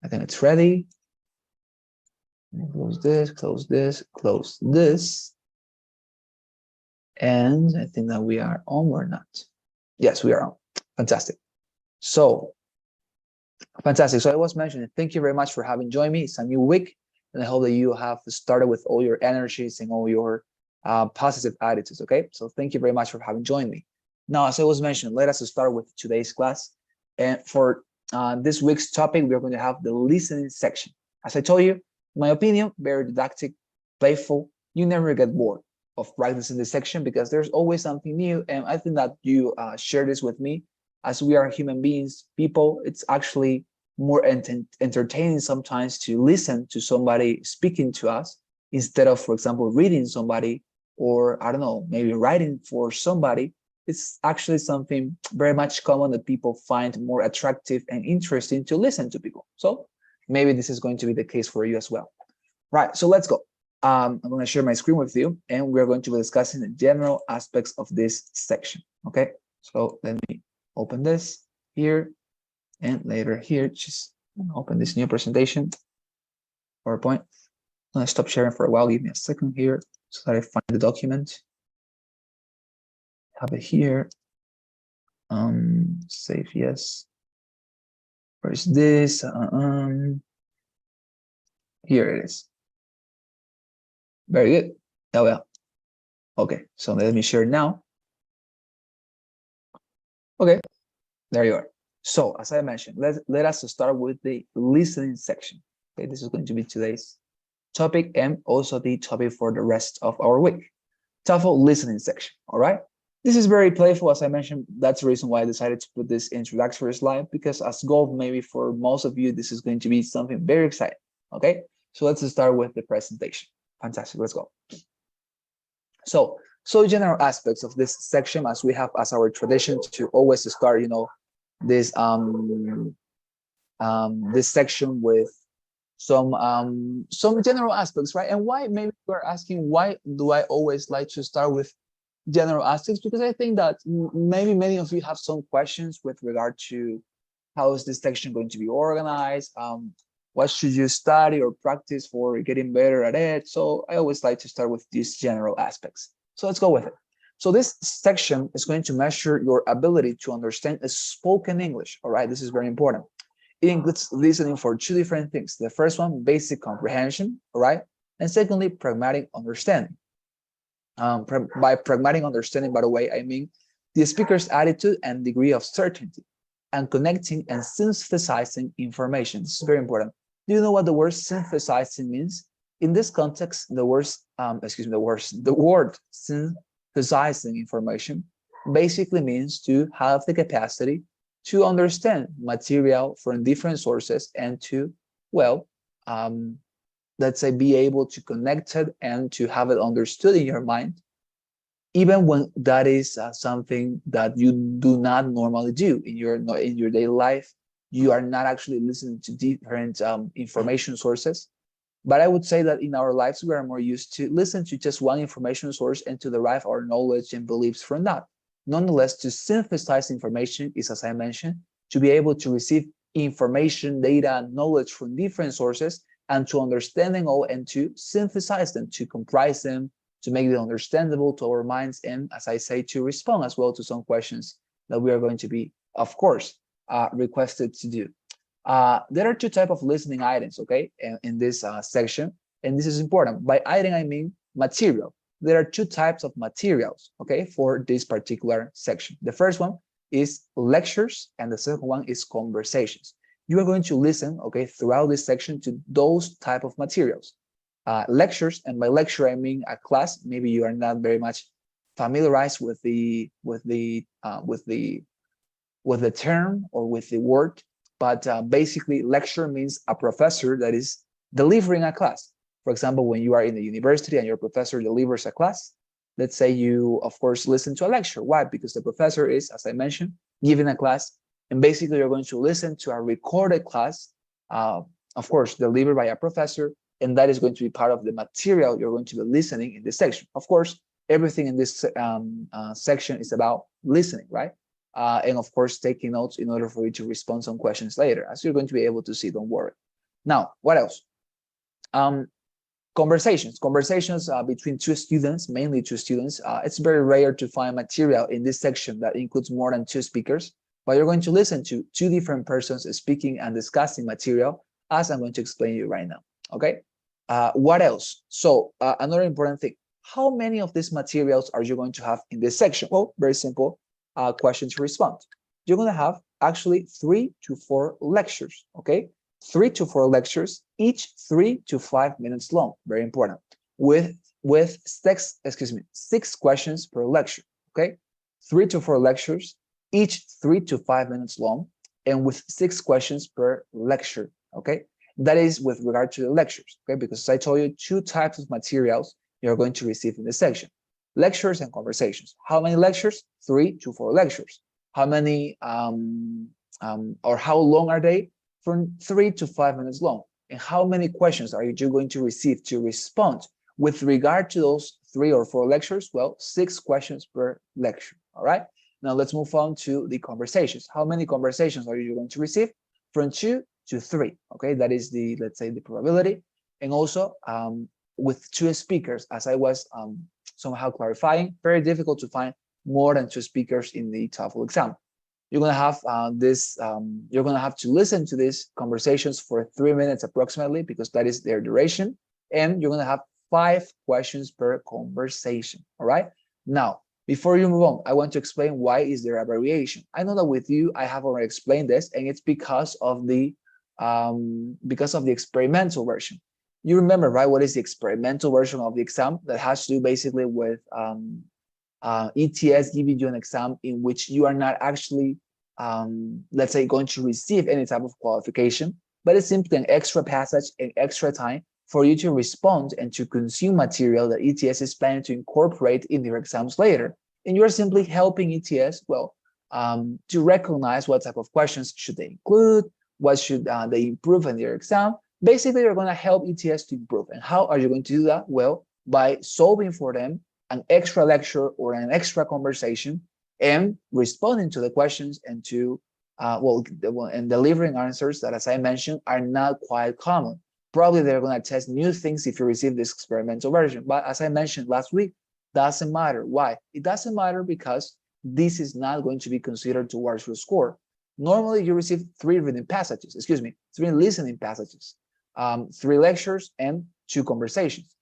I think it's ready. Close this, close this, close this. And I think that we are on or not. Yes, we are on. Fantastic. So, fantastic. So I was mentioning, thank you very much for having joined me. It's a new week, and I hope that you have started with all your energies and all your positive attitudes, okay? So thank you very much for having joined me. Now, as I was mentioning, let us start with today's class. And for this week's topic, we're going to have the listening section. As I told you, in my opinion, very didactic, playful. You never get bored of practicing this section because there's always something new. And I think that you share this with me. As we are human beings, people, it's actually more entertaining sometimes to listen to somebody speaking to us instead of, for example, reading somebody or, I don't know, maybe writing for somebody. It's actually something very much common that people find more attractive and interesting to listen to people. So maybe this is going to be the case for you as well. Right, so let's go. I'm going to share my screen with you, and we're going to be discussing the general aspects of this section, okay? So let me open this here, and later here, just open this new presentation, PowerPoint. I'm going to stop sharing for a while. Give me a second here so that I find the document. Have it here. Save yes. Where's this? Here it is. Very good. Oh well. Okay, so let me share now. Okay, there you are. So as I mentioned, let us start with the listening section. Okay, this is going to be today's topic and also the topic for the rest of our week. TOEFL listening section. All right. This is very playful, as I mentioned. That's the reason why I decided to put this introductory slide, because as goal, maybe for most of you, this is going to be something very exciting. Okay, so let's start with the presentation. Fantastic, let's go. So general aspects of this section, as we have as our tradition to always start, this this section with some general aspects, right? And why, maybe you're asking, why do I always like to start with general aspects? Because I think that maybe many of you have some questions with regard to how is this section going to be organized, what should you study or practice for getting better at it. So I always like to start with these general aspects. So let's go with it. So this section is going to measure your ability to understand a spoken English. All right, this is very important. It includes listening for two different things. The first one, basic comprehension, all right? And secondly, pragmatic understanding. By pragmatic understanding, by the way, I mean the speaker's attitude and degree of certainty, and connecting and synthesizing information. This is very important. Do you know what the word synthesizing means? In this context, the word synthesizing information basically means to have the capacity to understand material from different sources and to, well, let's say, be able to connect it and to have it understood in your mind, even when that is something that you do not normally do in your daily life. You are not actually listening to different information sources. But I would say that in our lives, we are more used to listen to just one information source and to derive our knowledge and beliefs from that. Nonetheless, to synthesize information is, as I mentioned, to be able to receive information, data, knowledge from different sources, and to understand them all and to synthesize them, to comprise them, to make them understandable to our minds, and, as I say, to respond as well to some questions that we are going to be, of course, requested to do. There are two types of listening items, okay, in this section, and this is important. By item, I mean material. There are two types of materials, okay, for this particular section. The first one is lectures, and the second one is conversations. You are going to listen, okay, throughout this section to those type of materials. Lectures, and by lecture I mean a class. Maybe you are not very much familiarized with the term or with the word, but basically lecture means a professor that is delivering a class. For example, when you are in the university and your professor delivers a class, let's say you, of course, listen to a lecture. Why? Because the professor is, as I mentioned, giving a class, and basically you're going to listen to a recorded class, of course, delivered by a professor, and that is going to be part of the material you're going to be listening in this section. Of course, everything in this section is about listening, right? And of course, taking notes in order for you to respond some questions later, as you're going to be able to see, don't worry. Now, what else? Conversations between two students, mainly two students. It's very rare to find material in this section that includes more than two speakers, but you're going to listen to two different persons speaking and discussing material, as I'm going to explain you right now. Okay. What else? So another important thing, how many of these materials are you going to have in this section? Well, very simple question to respond. You're going to have actually 3 to 4 lectures. Okay. 3 to 4 lectures, each 3 to 5 minutes long. Very important. With 6 questions per lecture. Okay, 3 to 4 lectures, each 3 to 5 minutes long, and with 6 questions per lecture. Okay, that is with regard to the lectures. Okay, because as I told you, 2 types of materials you're going to receive in this section: lectures and conversations. How many lectures? 3 to 4 lectures. How many or how long are they? From 3 to 5 minutes long. And how many questions are you going to receive to respond with regard to those 3 or 4 lectures? Well, 6 questions per lecture. All right. Now let's move on to the conversations. How many conversations are you going to receive? From 2 to 3. Okay, that is the, let's say, the probability. And also with 2 speakers, as I was somehow clarifying, very difficult to find more than 2 speakers in the TOEFL exam. You're going to have you're going to have to listen to these conversations for 3 minutes approximately, because that is their duration. And you're going to have 5 questions per conversation. All right. Now, before you move on, I want to explain why is there a variation. I know that with you, I have already explained this, and it's because of the experimental version. You remember, right? What is the experimental version of the exam? That has to do basically with ETS giving you an exam in which you are not actually, let's say, going to receive any type of qualification, but it's simply an extra passage and extra time for you to respond and to consume material that ETS is planning to incorporate in their exams later. And you're simply helping ETS, well, to recognize what type of questions should they include, what should they improve in their exam. Basically, you're going to help ETS to improve. And how are you going to do that? Well, by solving for them an extra lecture or an extra conversation and responding to the questions and to and delivering answers that, as I mentioned, are not quite common. Probably they're going to test new things if you receive this experimental version. But as I mentioned last week, doesn't matter. Why? It doesn't matter because this is not going to be considered towards your score. Normally, you receive 3 reading passages, 3 listening passages, 3 lectures, and 2 conversations.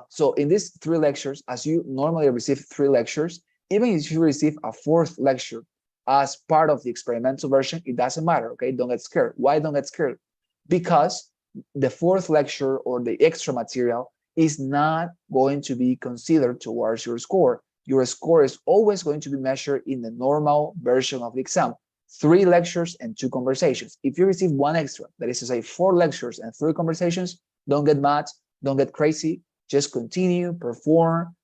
So in these 3 lectures, as you normally receive 3 lectures, even if you receive a 4th lecture as part of the experimental version, it doesn't matter, okay? Don't get scared. Why don't get scared? Because the 4th lecture or the extra material is not going to be considered towards your score. Your score is always going to be measured in the normal version of the exam. 3 lectures and 2 conversations. If you receive 1 extra, that is to say 4 lectures and 3 conversations, don't get mad, don't get crazy. Just continue, perform,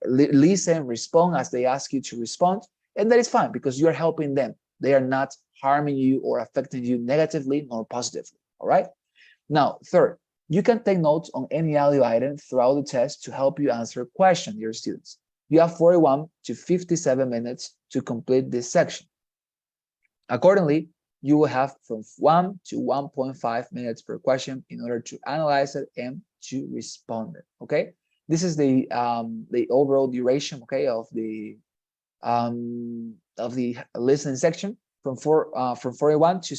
listen, respond as they ask you to respond. And that is fine because you're helping them. They are not harming you or affecting you negatively nor positively. All right. Now, third, you can take notes on any audio item throughout the test to help you answer questions, dear students. You have 41 to 57 minutes to complete this section. Accordingly, you will have from 1 to 1.5 minutes per question in order to analyze it and to respond it. Okay, this is the overall duration, okay, of the listening section from 41 to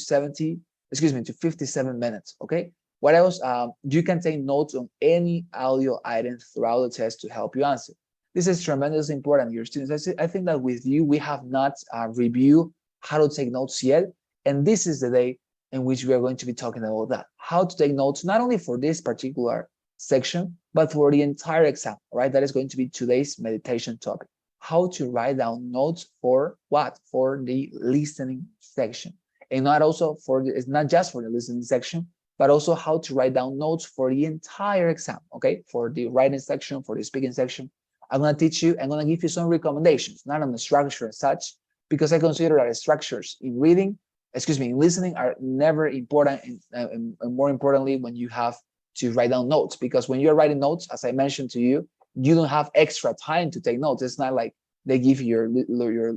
57 minutes. Okay, what else? You can take notes on any audio item throughout the test to help you answer. This is tremendously important, your students. I think that with you, we have not reviewed how to take notes yet. And this is the day in which we are going to be talking about that. How to take notes, not only for this particular section, but for the entire exam, right? That is going to be today's meditation topic. How to write down notes for what? For the listening section. And not also for the, it's not just for the listening section, but also how to write down notes for the entire exam, okay? For the writing section, for the speaking section. I'm going to teach you, I'm going to give you some recommendations, not on the structure as such, because I consider that structures in reading, in listening are never important, and more importantly, when you have to write down notes, because when you're writing notes, as I mentioned to you, you don't have extra time to take notes. It's not like they give you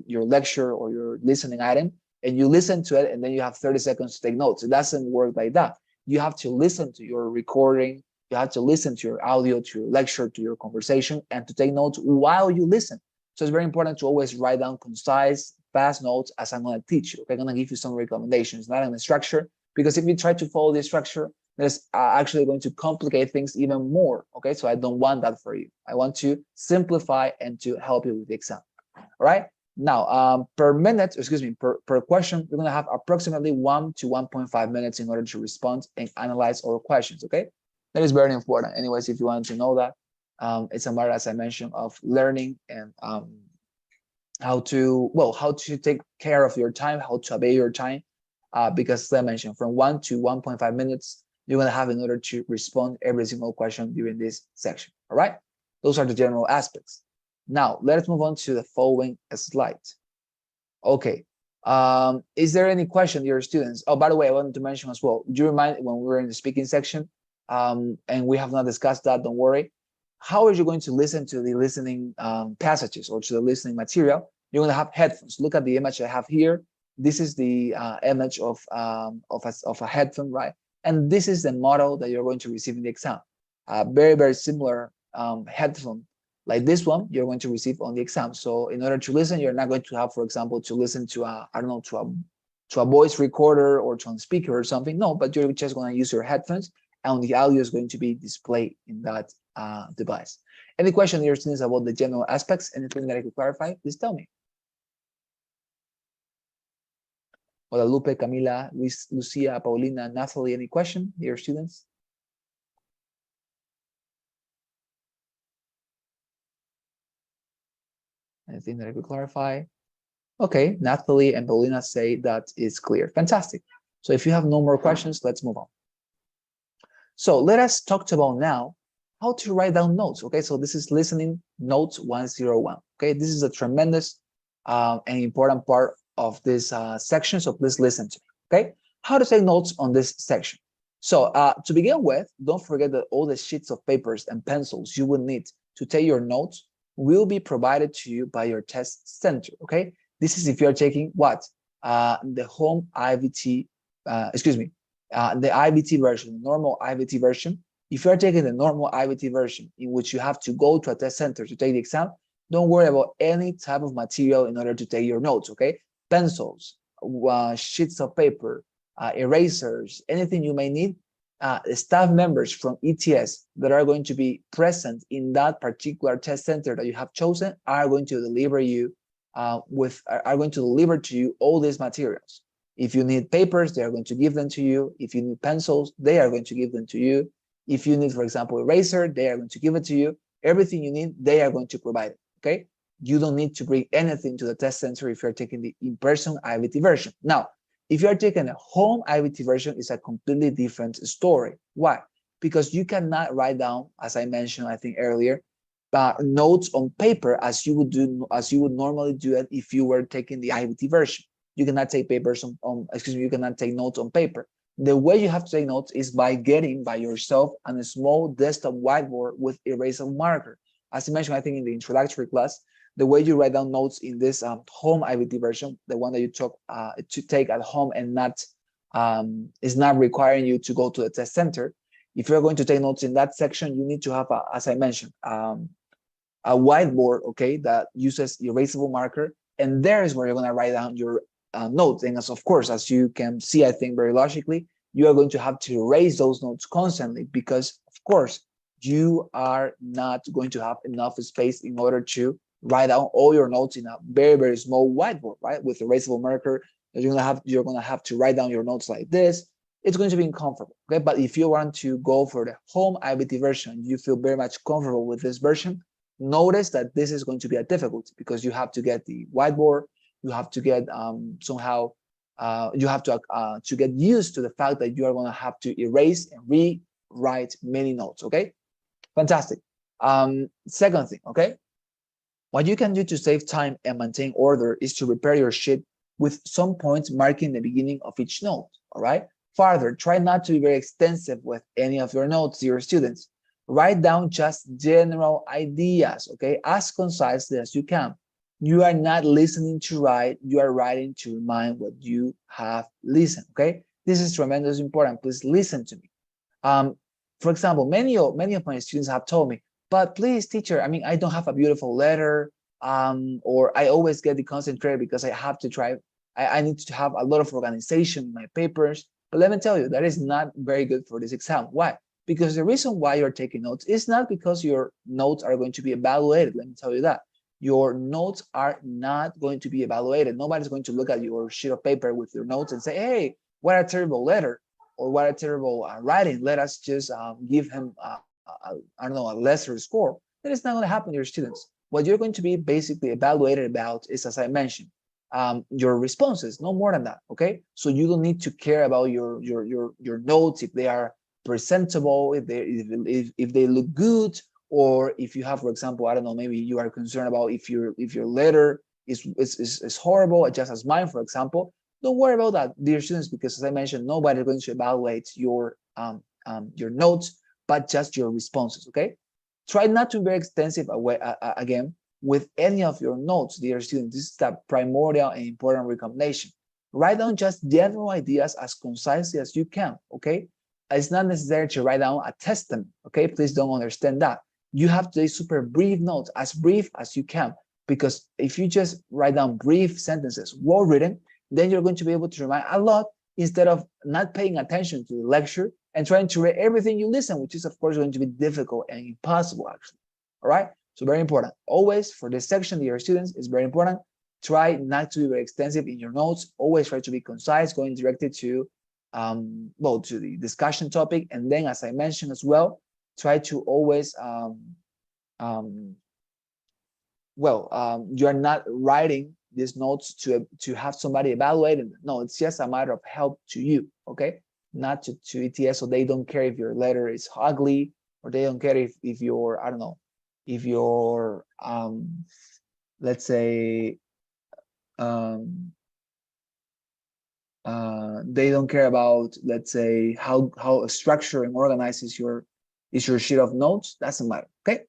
your lecture or your listening item and you listen to it and then you have 30 seconds to take notes. It doesn't work like that. You have to listen to your recording, you have to listen to your audio, to your lecture, to your conversation, and to take notes while you listen. So it's very important to always write down concise, fast notes as I'm going to teach you. Okay, I'm going to give you some recommendations, not in the structure, because if you try to follow the structure, that's actually going to complicate things even more. Okay, so I don't want that for you. I want to simplify and to help you with the exam. All right. Now, per minute, excuse me, per question, we're going to have approximately 1 to 1.5 minutes in order to respond and analyze our questions. Okay, that is very important. Anyways, if you want to know that, it's a matter, as I mentioned, of learning and how to take care of your time, how to obey your time, because as I mentioned, from 1 to 1.5 minutes, you're going to have in order to respond every single question during this section. All right, those are the general aspects. Now, let's move on to the following slide. Okay. Is there any question, dear students? Oh, by the way, I wanted to mention as well, do you remind when we were in the speaking section, and we have not discussed that, don't worry. How are you going to listen to the listening passages or to the listening material? You're going to have headphones. Look at the image I have here. This is the image of a headphone, right? And this is the model that you're going to receive in the exam. Very, very similar headphone like this one you're going to receive on the exam. So in order to listen, you're not going to have, for example, to listen to a, I don't know, to a voice recorder or to a speaker or something. No, but you're just going to use your headphones, and the audio is going to be displayed in that device. Any question, dear students, about the general aspects? Anything that I could clarify? Please tell me. Guadalupe, Camila, Luis, Lucia, Paulina, Nathalie, any question, dear students? Anything that I could clarify? Okay, Nathalie and Paulina say that is clear. Fantastic. So if you have no more questions, let's move on. So let us talk about now how to write down notes. Okay, so this is listening notes 101. Okay, this is a tremendous and important part of this section. So please listen to me. Okay, how to take notes on this section. So to begin with, don't forget that all the sheets of papers and pencils you will need to take your notes will be provided to you by your test center. Okay, this is if you're taking what the home IVT, the IVT version, the normal IVT version. If you're taking the normal IVT version, in which you have to go to a test center to take the exam, don't worry about any type of material in order to take your notes. Okay, pencils, sheets of paper, erasers, anything you may need. Staff members from ETS that are going to be present in that particular test center that you have chosen are going to deliver you are going to deliver to you all these materials. If you need papers, they are going to give them to you. If you need pencils, they are going to give them to you. If you need, for example, eraser, they are going to give it to you. Everything you need, they are going to provide it. Okay, you don't need to bring anything to the test center if you're taking the in-person IVT version. Now, if you're taking a home IVT version, it's a completely different story. Why? Because you cannot write down, as I mentioned, I think earlier, notes on paper as you would normally do it if you were taking the IVT version. You cannot take papers you cannot take notes on paper. The way you have to take notes is by getting by yourself on a small desktop whiteboard with erasable marker. As I mentioned, I think in the introductory class, the way you write down notes in this home IVT version, the one that you took to take at home and not is not requiring you to go to the test center. If you're going to take notes in that section, you need to have, as I mentioned, a whiteboard, okay, that uses erasable marker, and there is where you're going to write down your notes. And of course, as you can see, I think very logically, you are going to have to erase those notes constantly because, of course, you are not going to have enough space in order to write down all your notes in a very, very small whiteboard, right? With erasable marker, you're gonna have to write down your notes like this. It's going to be uncomfortable, okay? But if you want to go for the home IVT version, you feel very much comfortable with this version, notice that this is going to be a difficulty because you have to get the whiteboard, you have to get you have to get used to the fact that you are going to have to erase and rewrite many notes, okay? Fantastic. Second thing, okay? What you can do to save time and maintain order is to prepare your sheet with some points marking the beginning of each note, all right? Further, try not to be very extensive with any of your notes, dear students. Write down just general ideas, okay? As concisely as you can. You are not listening to write, you are writing to remind what you have listened, okay? This is tremendously important. Please listen to me. Um, for example, many of my students have told me, but please, teacher, I mean, I don't have a beautiful letter, or I always get deconcentrated because I have to try. I need to have a lot of organization in my papers. But let me tell you, that is not very good for this exam. Why? Because the reason why you're taking notes is not because your notes are going to be evaluated. Let me tell you that. Your notes are not going to be evaluated. Nobody's going to look at your sheet of paper with your notes and say, hey, what a terrible letter, or what a terrible writing. Let us just give him, I don't know, a lesser score. That is not going to happen to your students. What you're going to be basically evaluated about is, as I mentioned, your responses, no more than that. Okay, so you don't need to care about your notes, if they are presentable, if they look good, or if you have, for example, I don't know, maybe you are concerned about if your letter is horrible, just as mine, for example. Don't worry about that, dear students, because as I mentioned, nobody's going to evaluate your notes, but just your responses. Okay, try not to be very extensive again with any of your notes, dear students. This is the primordial and important recommendation. Write down just general ideas as concisely as you can. Okay, it's not necessary to write down a testament. Okay, please don't understand that. You have to take super brief notes, as brief as you can, because if you just write down brief sentences, well written, then you're going to be able to remind a lot instead of not paying attention to the lecture and trying to read everything you listen, which is of course going to be difficult and impossible actually. All right, so very important. Always for this section, dear students, it's very important. Try not to be very extensive in your notes. Always try to be concise, going directly to to the discussion topic. And then, as I mentioned as well, try to always you are not writing these notes to have somebody evaluate them. No, it's just a matter of help to you. Okay, not to ETS, so they don't care if your letter is ugly, or they don't care if you're, I don't know, if you're let's say they don't care about, let's say, how structured and organized is your sheet of notes. Doesn't matter. Okay.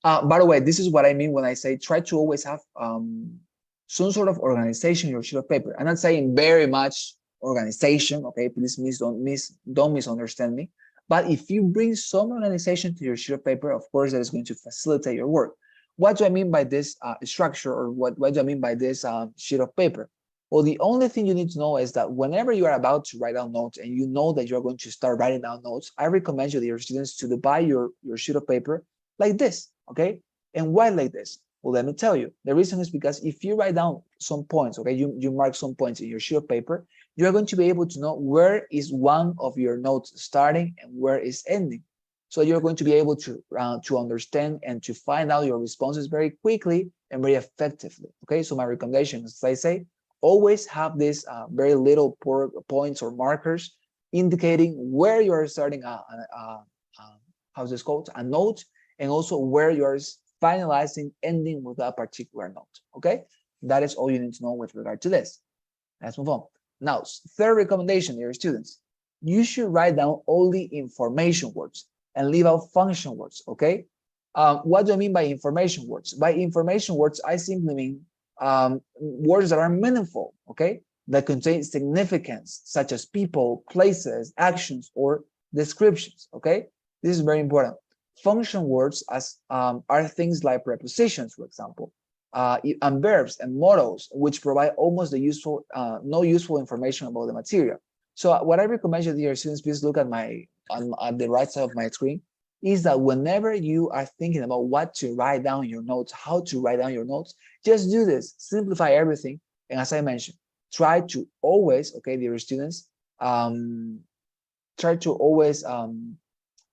By the way, this is what I mean when I say try to always have some sort of organization in your sheet of paper. I'm not saying very much organization. Okay, please don't misunderstand me. But if you bring some organization to your sheet of paper, of course, that is going to facilitate your work. What do I mean by this structure, or what do I mean by this sheet of paper? Well, the only thing you need to know is that whenever you are about to write down notes and you know that you're going to start writing down notes, I recommend you, dear students, to divide your sheet of paper like this, okay? And why like this? Well, let me tell you. The reason is because if you write down some points, okay, you mark some points in your sheet of paper, you're going to be able to know where is one of your notes starting and where is ending. So you're going to be able to understand and to find out your responses very quickly and very effectively. Okay, so my recommendation is, as I say, always have these very little points or markers indicating where you are starting how's this called, a note, and also where you're finalizing, ending with that particular note. Okay, that is all you need to know with regard to this. Let's move on. Now, third recommendation, dear students, you should write down only information words and leave out function words. Okay, what do I mean by information words? By information words, I simply mean words that are meaningful, okay, that contain significance, such as people, places, actions, or descriptions. Okay, this is very important. Function words are things like prepositions, for example, and verbs and modals, which provide almost no useful information about the material. So what I recommend you, dear students, please look at at the right side of my screen, is that whenever you are thinking about what to write down in your notes, how to write down your notes, just do this, simplify everything. And as I mentioned, try to always, okay, dear students, try to always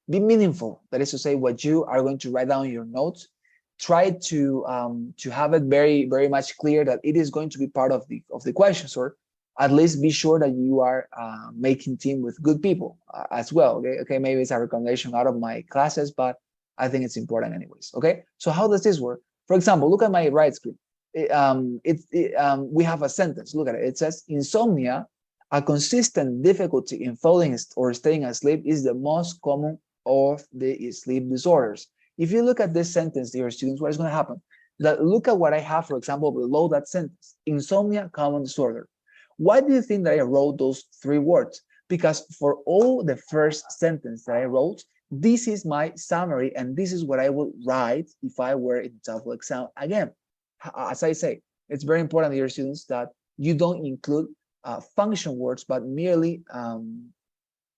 be meaningful. That is to say, what you are going to write down in your notes, try to have it very, very much clear that it is going to be part of the questions, or at least be sure that you are making team with good people as well. Okay, maybe it's a recommendation out of my classes, but I think it's important anyways. Okay, so how does this work? For example, look at my right screen. We have a sentence. Look at it. It says, insomnia, a consistent difficulty in falling or staying asleep, is the most common of the sleep disorders. If you look at this sentence, dear students, what is going to happen? Look at what I have, for example, below that sentence. Insomnia, common disorder. Why do you think that I wrote those 3 words? Because for all the first sentence that I wrote, this is my summary, and this is what I would write if I were in the TOEFL exam. Again, as I say, it's very important, dear students, that you don't include function words, but merely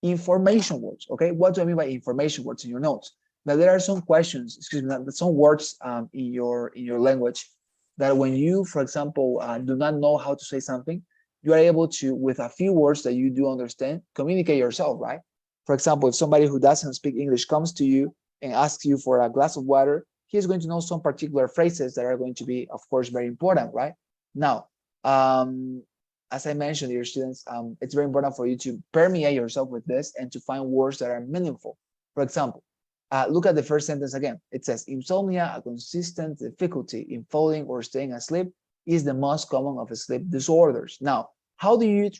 information words. Okay, what do I mean by information words in your notes? Now there are some questions, excuse me, some words in your language that when you, for example, do not know how to say something, you are able to, with a few words that you do understand, communicate yourself, right? For example, if somebody who doesn't speak English comes to you and asks you for a glass of water, he's going to know some particular phrases that are going to be, of course, very important, right? Now, as I mentioned, dear students, it's very important for you to permeate yourself with this and to find words that are meaningful. For example, look at the first sentence again. It says, insomnia, a consistent difficulty in falling or staying asleep, is the most common of sleep disorders. Now, how do you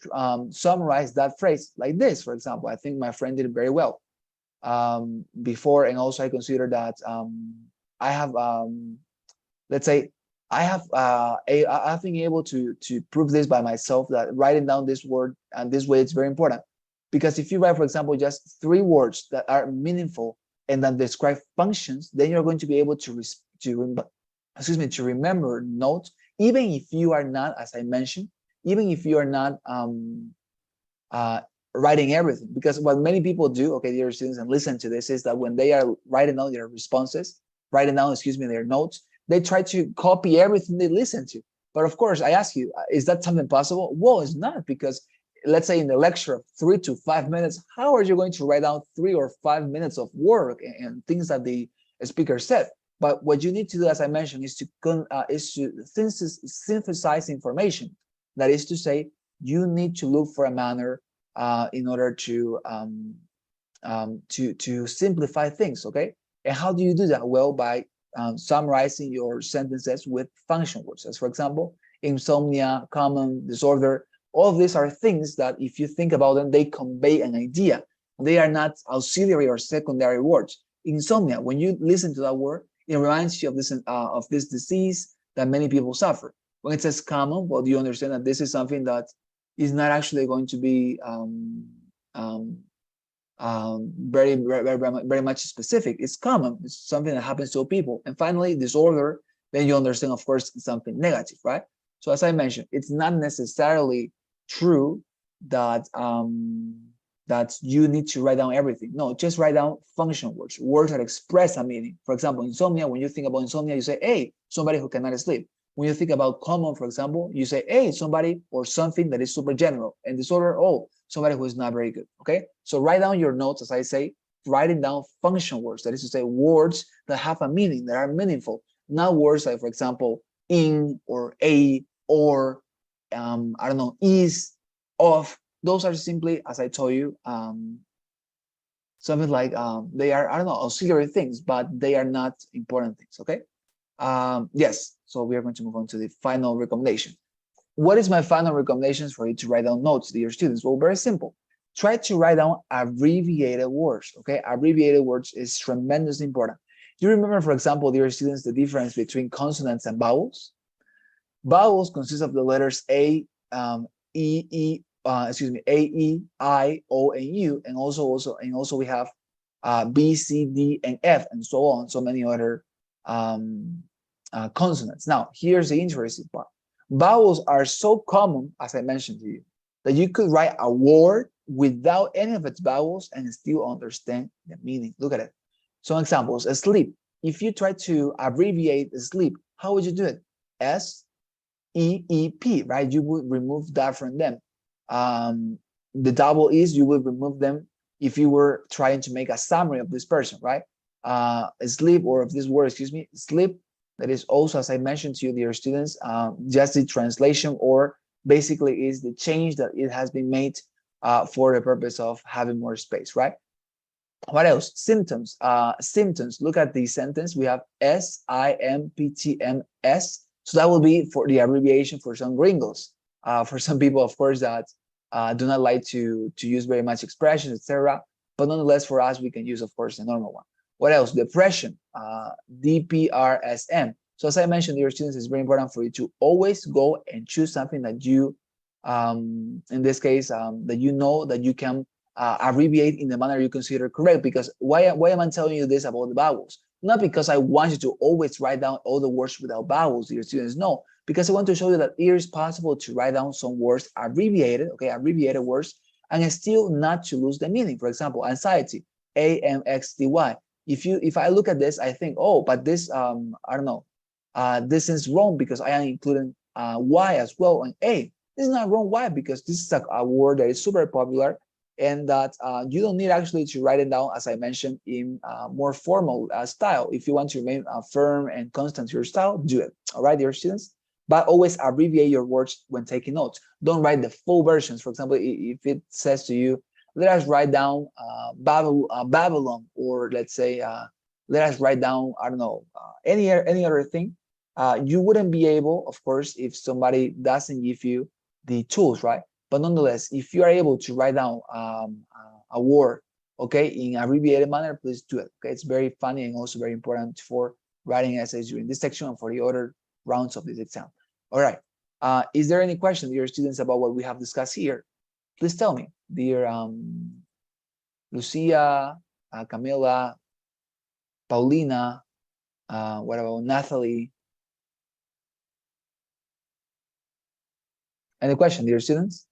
summarize that phrase? Like this, for example. I think my friend did it very well before, and also I consider that I have, let's say, I've been able to prove this by myself, that writing down this word and this way, it's very important. Because if you write, for example, just 3 words that are meaningful and that describe functions, then you're going to be able to remember notes, even if you are not, as I mentioned, even if you are not writing everything. Because what many people do, okay, dear students, and listen to this, is that when they are writing down their responses, writing down, their notes, they try to copy everything they listen to. But of course, I ask you, is that something possible? Well, it's not, because let's say in the lecture of 3 to 5 minutes, how are you going to write down 3 or 5 minutes of work and things that the speaker said? But what you need to do, as I mentioned, is to synthesize information. That is to say, you need to look for a manner in order to simplify things. Okay, and how do you do that? Well, by summarizing your sentences with function words. As for example, insomnia, common, disorder. All of these are things that, if you think about them, they convey an idea. They are not auxiliary or secondary words. Insomnia, when you listen to that word, it reminds you of this disease that many people suffer. When it says common, well, do you understand that this is something that is not actually going to be very much specific? It's common. It's something that happens to people. And finally, disorder, then you understand, of course, something negative, right? So as I mentioned, it's not necessarily true that that you need to write down everything. No, just write down function words, words that express a meaning. For example, insomnia, when you think about insomnia, you say, hey, somebody who cannot sleep. When you think about common, for example, you say, hey, somebody or something that is super general. And disorder, oh, somebody who is not very good. Okay, so write down your notes, as I say, writing down function words. That is to say, words that have a meaning, that are meaningful, not words like, for example, in or a or I don't know, is, of. Those are simply, as I told you, something like they are, I don't know, auxiliary things, but they are not important things. Okay. Yes. So we are going to move on to the final recommendation. What is my final recommendations for you to write down notes, dear students? Well, very simple. Try to write down abbreviated words. Okay. Abbreviated words is tremendously important. Do you remember, for example, dear students, the difference between consonants and vowels? Vowels consist of the letters A, E, A, E, I, O, and U, and also we have B, C, D, and F, and so on, so many other consonants. Now, here's the interesting part. Vowels are so common, as I mentioned to you, that you could write a word without any of its vowels and still understand the meaning. Look at it. Some examples: sleep. If you try to abbreviate sleep, how would you do it? S-E-E-P, right? You would remove that from them. The double E's, you would remove them if you were trying to make a summary of this person, right? Sleep, or of this word, sleep, that is also, as I mentioned to you, dear students, just the translation, or basically is the change that it has been made for the purpose of having more space, right? What else? Symptoms. Symptoms. Look at the sentence. We have S-I-M-P-T-M-S. So that will be for the abbreviation for some gringos. For some people, of course, that do not like to use very much expressions, etc. But nonetheless, for us, we can use, of course, the normal one. What else? Depression. DPRSM. So as I mentioned, dear students, it's very important for you to always go and choose something that you in this case, that you know that you can abbreviate in the manner you consider correct. Because why am I telling you this about the vowels? Not because I want you to always write down all the words without vowels, dear students. No, because I want to show you that it is possible to write down some words abbreviated, okay, abbreviated words, and still not to lose the meaning. For example, anxiety, AMXTY. If I look at this, I think, oh, but this I don't know, this is wrong because I am including Y as well and A. This is not wrong. Why? Because this is a word that is super popular, and that you don't need actually to write it down, as I mentioned, in more formal style. If you want to remain firm and constant to your style, do it. All right, dear students? But always abbreviate your words when taking notes. Don't write the full versions. For example, if it says to you, let us write down Babylon, or let's say, let us write down, I don't know, any other thing. You wouldn't be able, of course, if somebody doesn't give you the tools, right? But nonetheless, if you are able to write down a word, okay, in abbreviated manner, please do it. Okay, it's very funny and also very important for writing essays during this section and for the other rounds of this exam. All right. Is there any question, dear students, about what we have discussed here? Please tell me, dear Lucia, Camila, Paulina, what about Natalie? Any question, dear students?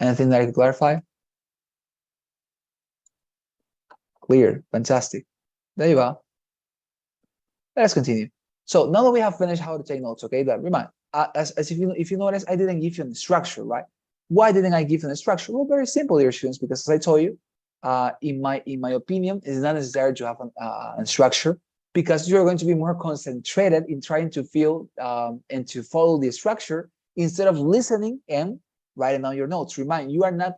Anything that I could clarify? Clear, fantastic. There you go. Let's continue. So now that we have finished how to take notes, okay, that remind, as if you notice, I didn't give you a structure, right? Why didn't I give you a structure? Well, very simple, dear students, because as I told you, in my opinion, it's not necessary to have a structure, because you're going to be more concentrated in trying to feel and to follow the structure instead of listening and writing down your notes. Remind, you are not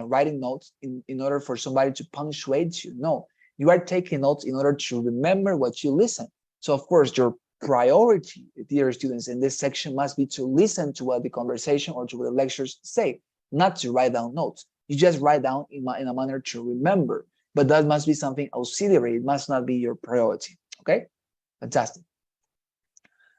writing notes in order for somebody to punctuate you. No, you are taking notes in order to remember what you listen. So of course, your priority, dear students, in this section must be to listen to what the conversation or to what the lectures say, not to write down notes. You just write down in a manner to remember, but that must be something auxiliary. It must not be your priority. Okay, fantastic.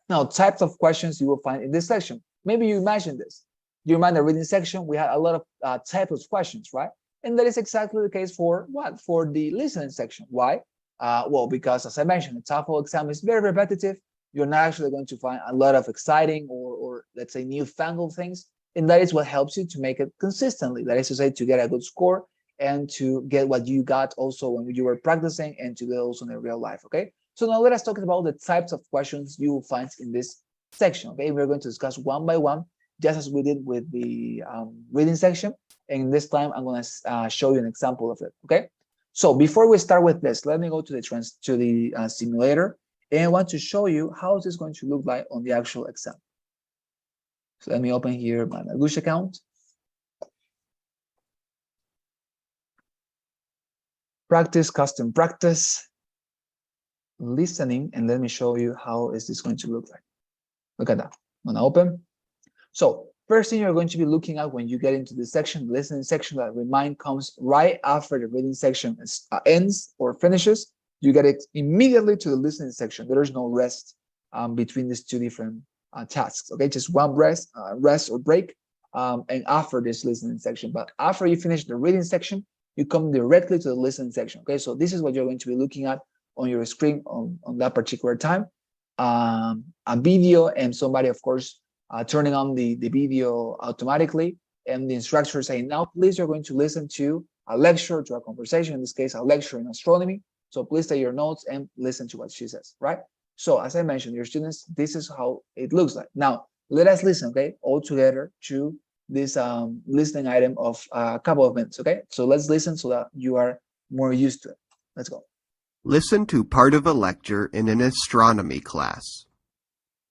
Now, types of questions you will find in this section. Maybe you imagine this. You imagine the reading section, we had a lot of types of questions, right? And that is exactly the case for what? For the listening section. Why? Well, because as I mentioned, the TOEFL exam is very repetitive. You're not actually going to find a lot of exciting or let's say newfangled things. And that is what helps you to make it consistently. That is to say, to get a good score and to get what you got also when you were practicing and to get also in the real life, okay? So now let us talk about the types of questions you will find in this section, okay? We're going to discuss one by one, just as we did with the reading section. And this time I'm going to show you an example of it, okay? So before we start with this, let me go to the simulator, and I want to show you how is this going to look like on the actual exam. So let me open here my Nagush account. Practice, custom practice, listening, and let me show you how is this going to look like. Look at that. I'm gonna open. So first thing you're going to be looking at when you get into the section, the listening section, that remind comes right after the reading section ends or finishes. You get it immediately to the listening section. There is no rest between these two different tasks. Okay, just one rest or break, and after this listening section. But after you finish the reading section, you come directly to the listening section. Okay, so this is what you're going to be looking at on your screen on that particular time. A video and somebody, of course, turning on the video automatically, and the instructor saying, now please, you're going to listen to a lecture, to a conversation, in this case, a lecture in astronomy. So please take your notes and listen to what she says, right? So as I mentioned, your students, this is how it looks like. Now, let us listen, okay, all together to this listening item of a couple of minutes, okay? So let's listen so that you are more used to it. Let's go. Listen to part of a lecture in an astronomy class.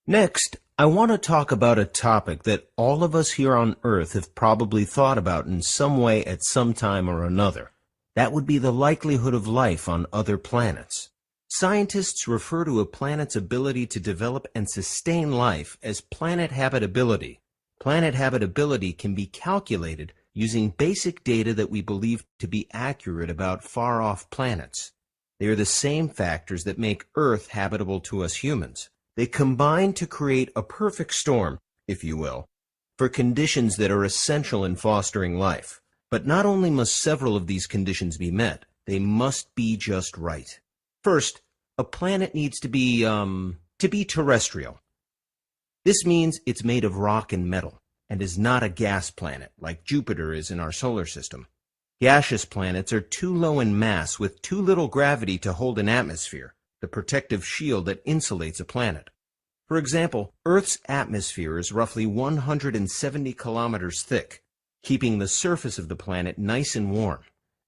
Next, I want to talk about a topic that all of us here on Earth have probably thought about in some way at some time or another. That would be the likelihood of life on other planets. Scientists refer to a planet's ability to develop and sustain life as planet habitability. Planet habitability can be calculated using basic data that we believe to be accurate about far-off planets. They are the same factors that make Earth habitable to us humans. They combine to create a perfect storm, if you will. for conditions that are essential in fostering life. But not only must several of these conditions be met, they must be just right. First, a planet needs to be terrestrial. This means it's made of rock and metal, and is not a gas planet like Jupiter is in our solar system. Gaseous planets are too low in mass with too little gravity to hold an atmosphere, the protective shield that insulates a planet. For example, Earth's atmosphere is roughly 170 kilometers thick, keeping the surface of the planet nice and warm,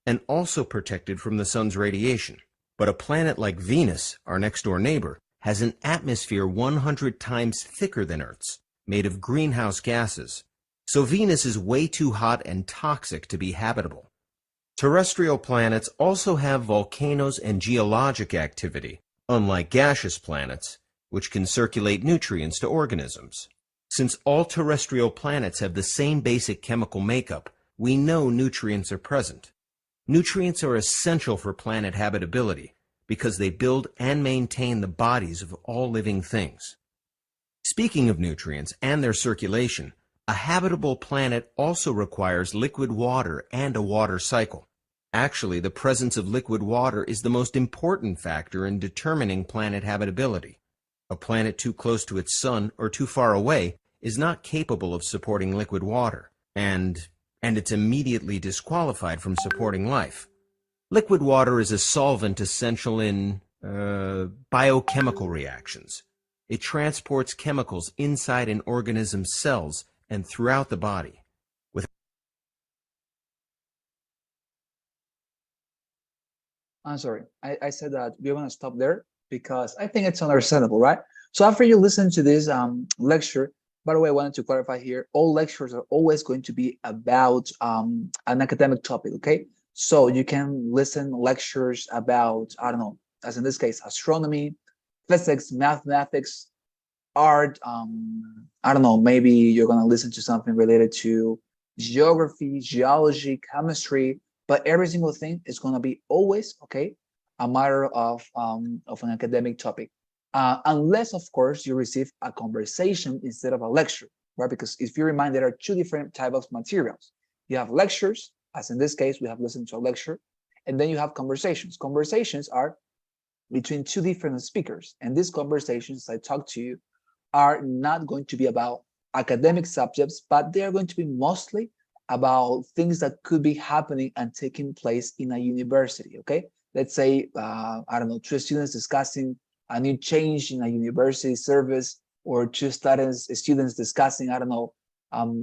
and also protected from the sun's radiation. But a planet like Venus, our next-door neighbor, has an atmosphere 100 times thicker than Earth's, made of greenhouse gases. So Venus is way too hot and toxic to be habitable. Terrestrial planets also have volcanoes and geologic activity, unlike gaseous planets, which can circulate nutrients to organisms. Since all terrestrial planets have the same basic chemical makeup, we know nutrients are present. Nutrients are essential for planet habitability because they build and maintain the bodies of all living things. Speaking of nutrients and their circulation, a habitable planet also requires liquid water and a water cycle. Actually, the presence of liquid water is the most important factor in determining planet habitability. A planet too close to its sun or too far away is not capable of supporting liquid water, and it's immediately disqualified from supporting life. Liquid water is a solvent essential in biochemical reactions. It transports chemicals inside an organism's cells and throughout the body. I'm sorry, I said that we're going to stop there because I think it's understandable, right? So after you listen to this lecture, by the way, I wanted to clarify here, all lectures are always going to be about an academic topic, okay? So you can listen lectures about, I don't know, as in this case, astronomy, physics, mathematics, art, I don't know, maybe you're going to listen to something related to geography, geology, chemistry, but every single thing is going to be always, okay, a matter of an academic topic. Unless, of course, you receive a conversation instead of a lecture, right? Because if you remind, there are two different types of materials. You have lectures, as in this case, we have listened to a lecture, and then you have conversations. Conversations are between two different speakers, and these conversations I talk to you are not going to be about academic subjects, but they are going to be mostly about things that could be happening and taking place in a university, okay? Let's say, I don't know, two students discussing a new change in a university service, or two students discussing, I don't know,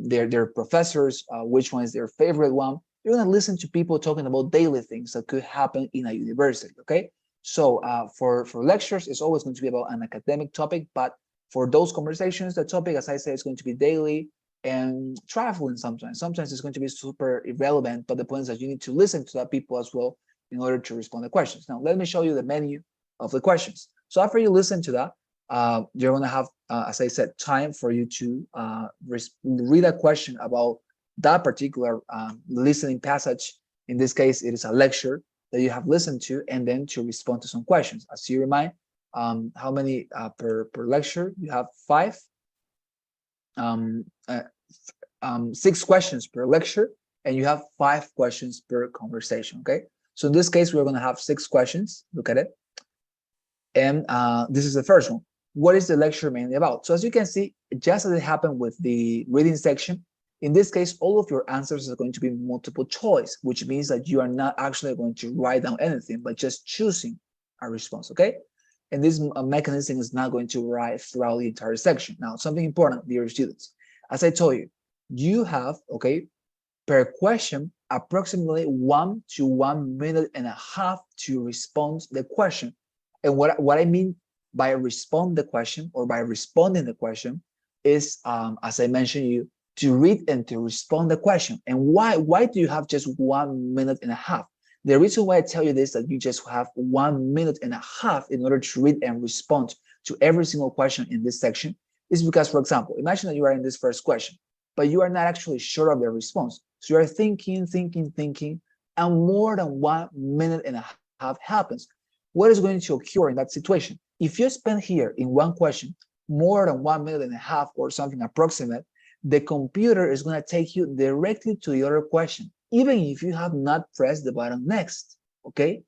their professors, which one is their favorite one. You're going to listen to people talking about daily things that could happen in a university, okay? So for lectures, it's always going to be about an academic topic, but for those conversations, the topic, as I say, is going to be daily and traveling sometimes. Sometimes it's going to be super irrelevant, but the point is that you need to listen to that people as well in order to respond to questions. Now, let me show you the menu of the questions. So after you listen to that, you're going to have, as I said, time for you to read a question about that particular listening passage. In this case, it is a lecture that you have listened to, and then to respond to some questions. As you remind, how many per lecture? You have 5, 6 questions per lecture, and you have 5 questions per conversation, okay? So in this case, we're going to have 6 questions. Look at it. And this is the first one. What is the lecture mainly about? So as you can see, just as it happened with the reading section, in this case, all of your answers are going to be multiple choice, which means that you are not actually going to write down anything, but just choosing a response, okay? And this mechanism is not going to write throughout the entire section. Now, something important, dear students, as I told you, you have, okay, per question, approximately 1 to 1.5 minutes to respond to the question. And what I mean by respond the question, or by responding the question, is, as I mentioned you, to read and to respond the question. And why do you have just 1.5 minutes? The reason why I tell you this, that you just have 1.5 minutes in order to read and respond to every single question in this section, is because, for example, imagine that you are in this first question, but you are not actually sure of the response. So you are thinking, and more than 1.5 minutes happens. What is going to occur in that situation? If you spend here in one question more than 1.5 minutes or something approximate, the computer is going to take you directly to the other question, even if you have not pressed the button next. Okay,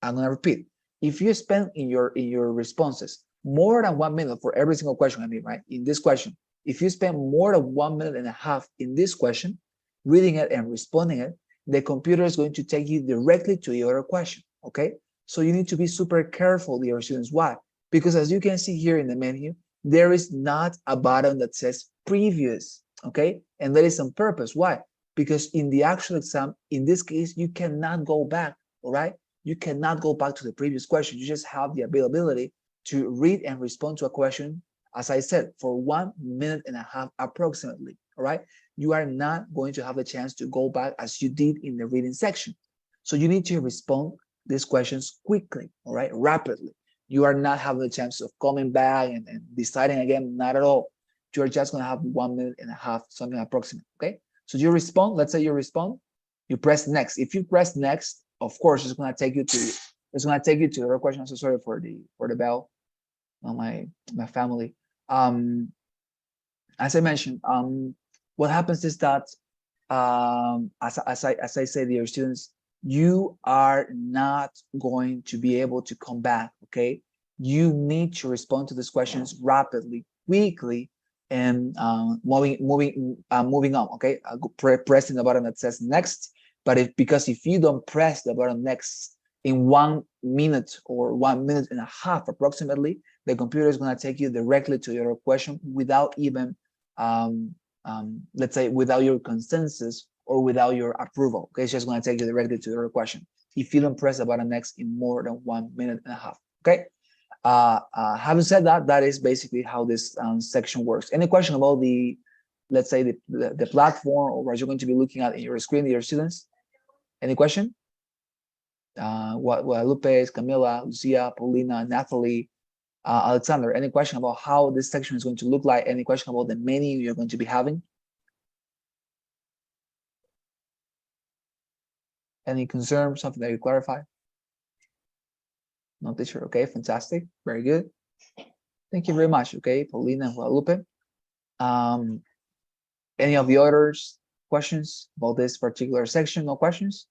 I'm going to repeat. If you spend in your responses more than 1 minute for every single question, I mean, right, in this question, if you spend more than 1.5 minutes in this question, reading it and responding it, the computer is going to take you directly to the other question. Okay, so you need to be super careful, dear students. Why? Because as you can see here in the menu, there is not a button that says previous. Okay, and that is on purpose. Why? Because in the actual exam, in this case, you cannot go back. All right, you cannot go back to the previous question. You just have the availability to read and respond to a question, as I said, for 1.5 minutes approximately. All right, you are not going to have a chance to go back as you did in the reading section. So you need to respond these questions quickly, all right, rapidly. You are not having a chance of coming back and deciding again, not at all. You're just going to have 1.5 minutes, something approximate. Okay, so you respond. Let's say you respond, you press next. If you press next, of course, it's going to take you to the other question. I'm so sorry for the bell on my family. As I mentioned, what happens is that as I say, dear students, you are not going to be able to come back. Okay, you need to respond to these questions rapidly, quickly, and moving on. Okay, pressing the button that says next. But because if you don't press the button next in 1 minute or 1.5 minutes approximately, the computer is going to take you directly to your question without even let's say without your consensus or without your approval. Okay, it's just going to take you directly to your question if you don't press the button next in more than 1.5 minutes. Okay, having said that, that is basically how this section works. Any question about let's say the platform or what you're going to be looking at in your screen, dear students? Any question? Guadalupe, Camila, Lucia, Paulina, Natalie, Alexander, any question about how this section is going to look like? Any question about the menu you're going to be having? Any concern, something that you clarify? No, teacher. Okay, fantastic. Very good. Thank you very much. Okay, Paulina and Guadalupe. Any of the others questions about this particular section? No questions?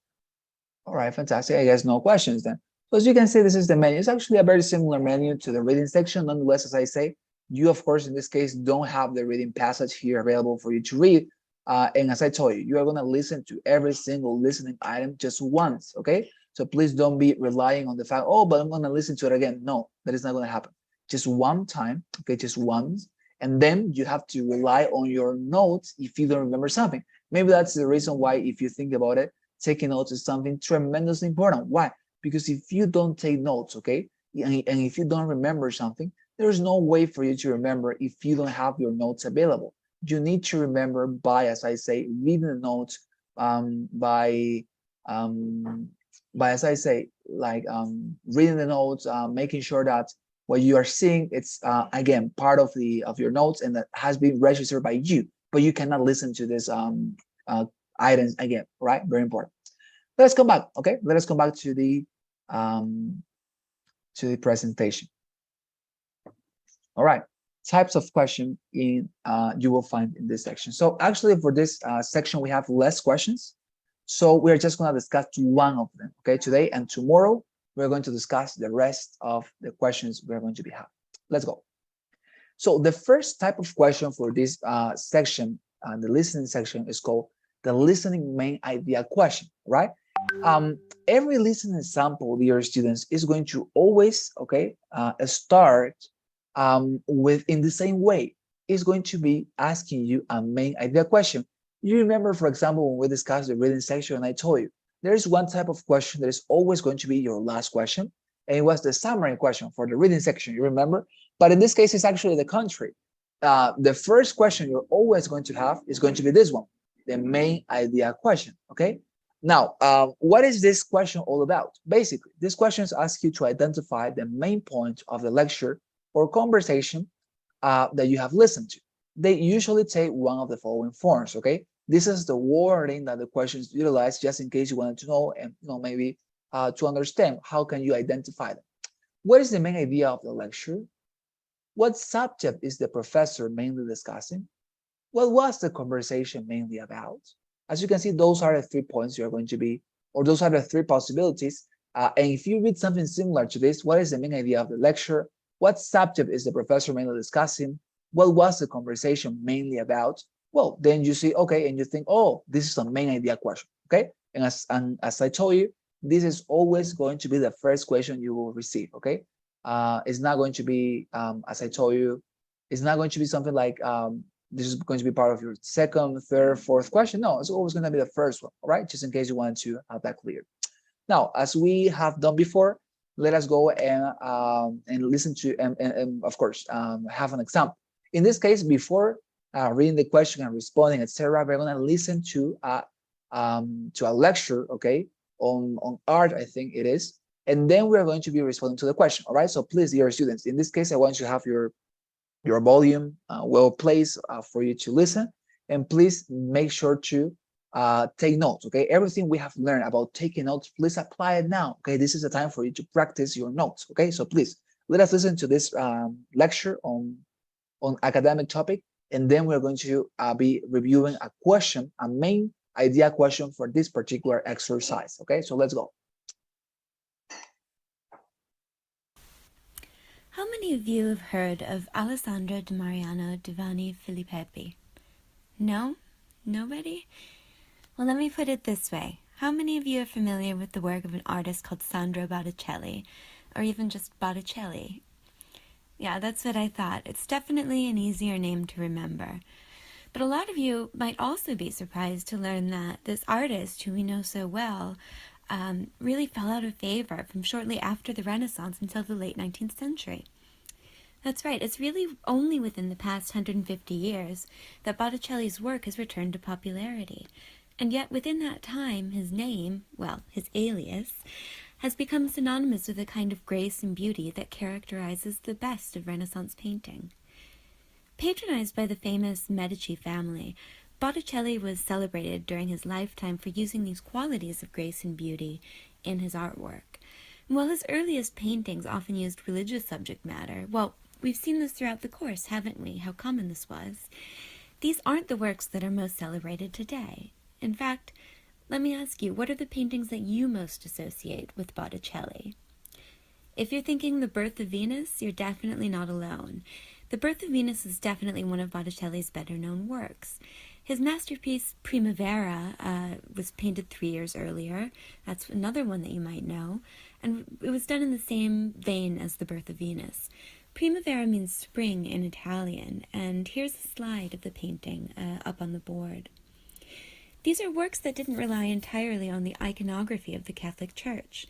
All right, fantastic. I guess no questions then. So as you can see, this is the menu. It's actually a very similar menu to the reading section. Nonetheless, as I say, you, of course, in this case, don't have the reading passage here available for you to read. And as I told you, you are going to listen to every single listening item just once, okay? So please don't be relying on the fact, oh, but I'm going to listen to it again. No, that is not going to happen. Just one time, okay, just once. And then you have to rely on your notes if you don't remember something. Maybe that's the reason why, if you think about it, taking notes is something tremendously important. Why? Because if you don't take notes, okay, and if you don't remember something, there's no way for you to remember if you don't have your notes available. You need to remember by, as I say, reading the notes, by as I say, like reading the notes, making sure that what you are seeing, it's again part of your notes and that has been registered by you, but you cannot listen to this items again, right? Very important. Let's come back, okay? Let us come back to the presentation. All right, types of question in you will find in this section. So actually for this section, we have less questions. So we're just going to discuss one of them, okay, today, and tomorrow we're going to discuss the rest of the questions we're going to be having. Let's go. So the first type of question for this section, the listening section, is called the listening main idea question, right? Every listening sample, dear students, is going to always, okay, start with in the same way. It's going to be asking you a main idea question. You remember, for example, when we discussed the reading section, and I told you there is one type of question that is always going to be your last question, and it was the summary question for the reading section. You remember? But in this case, it's actually the contrary. The first question you're always going to have is going to be this one, the main idea question. Okay. Now, what is this question all about? Basically, this question asks you to identify the main point of the lecture or conversation that you have listened to. They usually take one of the following forms. Okay, this is the wording that the questions utilize, just in case you wanted to know, and maybe to understand how can you identify them. What is the main idea of the lecture? What subject is the professor mainly discussing? What was the conversation mainly about? As you can see, those are the 3 points you're going to be, or those are the 3 possibilities. And if you read something similar to this, what is the main idea of the lecture? What subject is the professor mainly discussing? What was the conversation mainly about? Well, then you see, okay, and you think, oh, this is a main idea question, okay? And as I told you, this is always going to be the first question you will receive, okay? It's not going to be, as I told you, it's not going to be something like this is going to be part of your second, third, fourth question. No, it's always going to be the first one, all right? Just in case you want to have that clear. Now, as we have done before, let us go and listen to, and of course, have an example. In this case, before reading the question and responding, etc., we're going to listen to a lecture, okay, on art, I think it is, and then we're going to be responding to the question. All right. So please, dear students, in this case, I want you to have your volume well placed for you to listen, and please make sure to take notes. Okay, everything we have learned about taking notes, please apply it now. Okay, this is the time for you to practice your notes. Okay, so please let us listen to this lecture on academic topic, and then we're going to be reviewing a question, a main idea question for this particular exercise. Okay, so let's go. How many of you have heard of Alessandro di Mariano Giovanni Filippi? No? Nobody? Well, let me put it this way. How many of you are familiar with the work of an artist called Sandro Botticelli, or even just Botticelli? Yeah, that's what I thought. It's definitely an easier name to remember. But a lot of you might also be surprised to learn that this artist, who we know so well, really fell out of favor from shortly after the Renaissance until the late 19th century. That's right, it's really only within the past 150 years that Botticelli's work has returned to popularity. And yet within that time, his name, well, his alias, has become synonymous with a kind of grace and beauty that characterizes the best of Renaissance painting. Patronized by the famous Medici family, Botticelli was celebrated during his lifetime for using these qualities of grace and beauty in his artwork. While his earliest paintings often used religious subject matter, well, we've seen this throughout the course, haven't we, how common this was? These aren't the works that are most celebrated today. In fact, let me ask you, what are the paintings that you most associate with Botticelli? If you're thinking The Birth of Venus, you're definitely not alone. The Birth of Venus is definitely one of Botticelli's better-known works. His masterpiece, Primavera, was painted 3 years earlier. That's another one that you might know. And it was done in the same vein as The Birth of Venus. Primavera means spring in Italian, and here's a slide of the painting up on the board. These are works that didn't rely entirely on the iconography of the Catholic Church.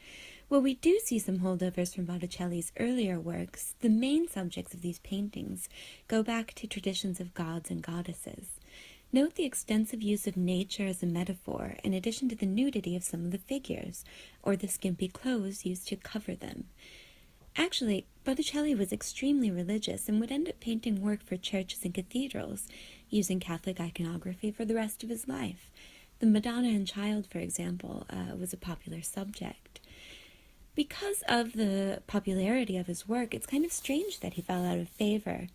While we do see some holdovers from Botticelli's earlier works, the main subjects of these paintings go back to traditions of gods and goddesses. Note the extensive use of nature as a metaphor, in addition to the nudity of some of the figures, or the skimpy clothes used to cover them. Actually, Botticelli was extremely religious and would end up painting work for churches and cathedrals, using Catholic iconography for the rest of his life. The Madonna and Child, for example, was a popular subject. Because of the popularity of his work, it's kind of strange that he fell out of favor.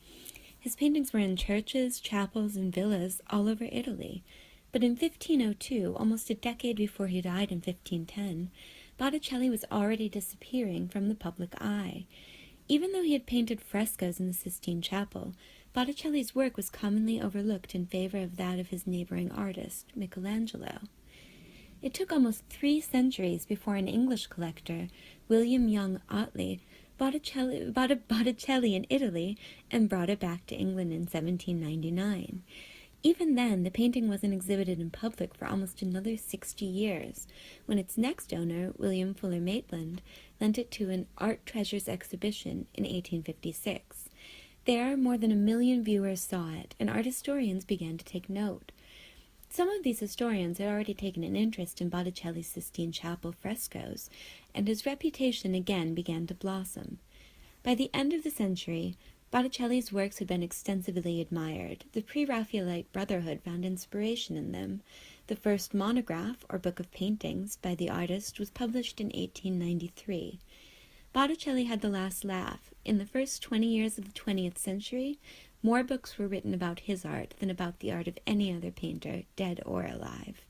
His paintings were in churches, chapels, and villas all over Italy. But in 1502, almost a decade before he died in 1510, Botticelli was already disappearing from the public eye. Even though he had painted frescoes in the Sistine Chapel, Botticelli's work was commonly overlooked in favor of that of his neighboring artist, Michelangelo. It took almost 3 centuries before an English collector, William Young Otley, bought a Botticelli in Italy and brought it back to England in 1799. Even then, the painting wasn't exhibited in public for almost another 60 years, when its next owner, William Fuller Maitland, lent it to an Art Treasures exhibition in 1856. There, more than 1 million viewers saw it, and art historians began to take note. Some of these historians had already taken an interest in Botticelli's Sistine Chapel frescoes, and his reputation again began to blossom. By the end of the century, Botticelli's works had been extensively admired. The Pre-Raphaelite Brotherhood found inspiration in them. The first monograph, or book of paintings, by the artist was published in 1893. Botticelli had the last laugh. In the first 20 years of the 20th century, More books were written about his art than about the art of any other painter, dead or alive.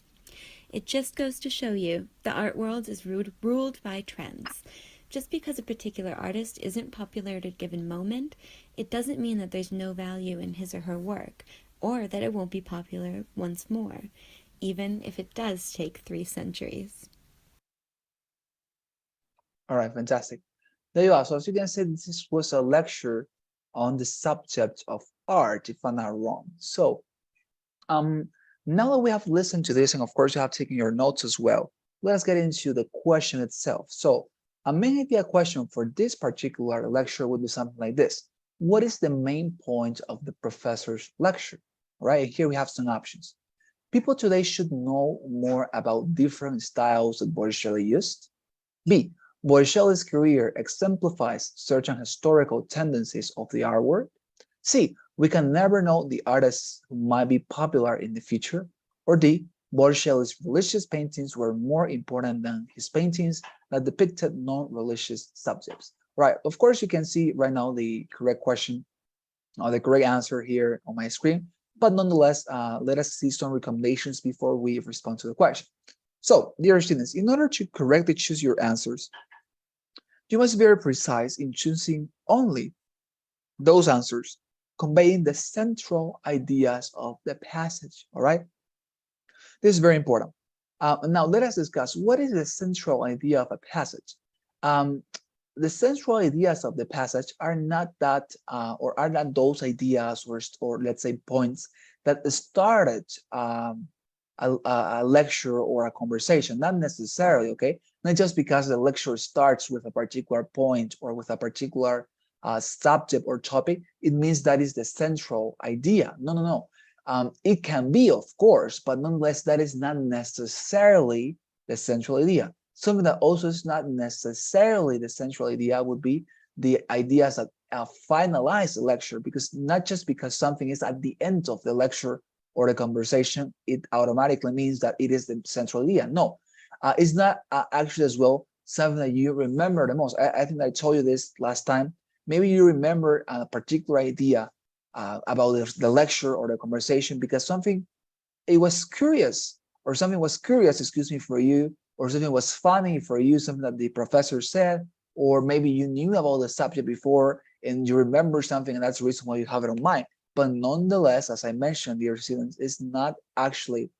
It just goes to show you the art world is ruled by trends. Just because a particular artist isn't popular at a given moment, it doesn't mean that there's no value in his or her work, or that it won't be popular once more, even if it does take 3 centuries. All right, fantastic. There you are. So as you can see, this was a lecture on the subject of art, if I'm not wrong. So now that we have listened to this, and of course you have taken your notes as well, let's get into the question itself. So a main idea question for this particular lecture would be something like this. What is the main point of the professor's lecture? All right, and here we have some options. People today should know more about different styles that Botticelli used. B. Botticelli's career exemplifies certain historical tendencies of the art world. C. We can never know the artists who might be popular in the future. Or D. Botticelli's religious paintings were more important than his paintings that depicted non-religious subjects. Right, of course you can see right now the correct question or the correct answer here on my screen, but nonetheless, let us see some recommendations before we respond to the question. So, dear students, in order to correctly choose your answers, you must be very precise in choosing only those answers conveying the central ideas of the passage, all right? This is very important. Now, let us discuss what is the central idea of a passage. The central ideas of the passage are not that, or are not those ideas or let's say points that started a lecture or a conversation, not necessarily, okay? Not just because the lecture starts with a particular point or with a particular subject or topic, it means that is the central idea. No, no, no. It can be, of course, but nonetheless, that is not necessarily the central idea. Something that also is not necessarily the central idea would be the ideas that finalize the lecture, because not just because something is at the end of the lecture or the conversation, it automatically means that it is the central idea. No, it's not actually as well something that you remember the most. I think I told you this last time. Maybe you remember a particular idea about the lecture or the conversation because something was curious, excuse me, for you, or something was funny for you, something that the professor said, or maybe you knew about the subject before and you remember something, and that's the reason why you have it on mind. But nonetheless, as I mentioned, dear students, it's not actually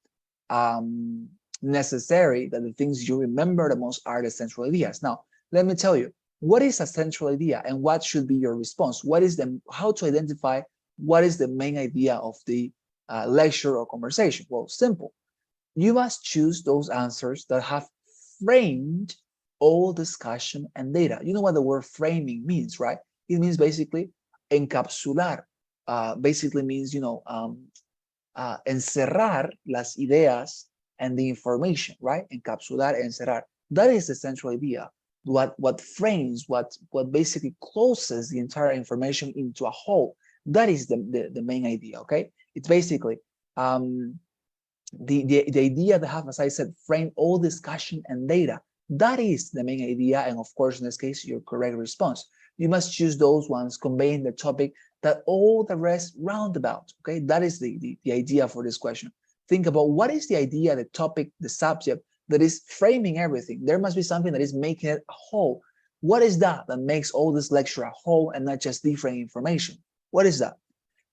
necessary that the things you remember the most are the central ideas. Now, let me tell you, what is a central idea and what should be your response? How to identify what is the main idea of the lecture or conversation? Well, simple. You must choose those answers that have framed all discussion and data. You know what the word framing means, right? It means basically encapsular. Basically means, encerrar las ideas and the information, right? Encapsular, encerrar. That is the central idea. What frames, what basically closes the entire information into a whole. That is the main idea, okay? It's basically the idea that have, as I said, frame all discussion and data. That is the main idea, and of course, in this case, your correct response. You must choose those ones conveying the topic that all the rest roundabout, okay? That is the idea for this question. Think about what is the idea, the topic, the subject that is framing everything. There must be something that is making it a whole. What is that makes all this lecture a whole and not just different information? What is that?